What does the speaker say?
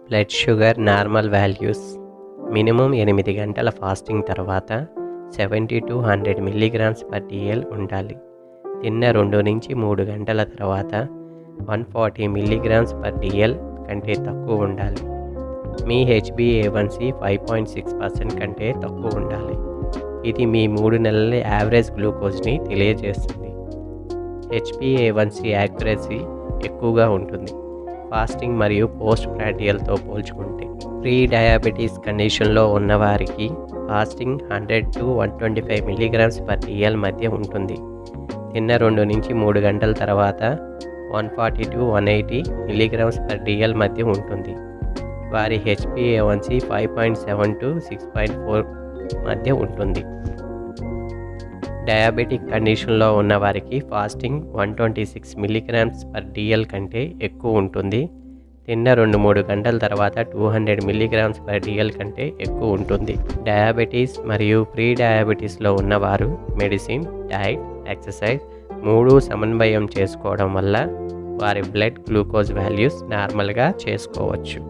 Blood sugar normal values minimum 8 గంటల fasting తర్వాత 70 to 100 mg/dl ఉండాలి. తిన్న 2 నుంచి 3 గంటల తర్వాత 140 mg/dl కంటే తక్కువ ఉండాలి. మీ HbA1c 5.6% కంటే తక్కువ ఉండాలి. ఇది మీ 3 నెలల యావరేజ్ గ్లూకోజ్ని తెలియజేస్తుంది. HbA1c యాక్యురసీ ఎక్కువగా ఉంటుంది ఫాస్టింగ్ మరియు పోస్ట్ ప్రాండియల్తో పోల్చుకుంటే. ప్రీ డయాబెటీస్ కండిషన్లో ఉన్నవారికి ఫాస్టింగ్ 100 to 125 mg/dl మధ్య ఉంటుంది. తిన్న 2 నుంచి 3 గంటల తర్వాత 140 to 180 mg/dl మధ్య ఉంటుంది. వారి HbA1c 5.7 to 6.4 మధ్య ఉంటుంది. డయాబెటిక్ కండిషన్లో ఉన్నవారికి ఫాస్టింగ్ 126 mg/dl కంటే ఎక్కువ ఉంటుంది. తిన్న 2-3 గంటల తర్వాత 200 mg/dl కంటే ఎక్కువ ఉంటుంది. డయాబెటీస్ మరియు ప్రీ డయాబెటీస్లో ఉన్నవారు మెడిసిన్, డైట్, ఎక్సర్సైజ్ 3 సమన్వయం చేసుకోవడం వల్ల వారి బ్లడ్ గ్లూకోజ్ వాల్యూస్ నార్మల్గా చేసుకోవచ్చు.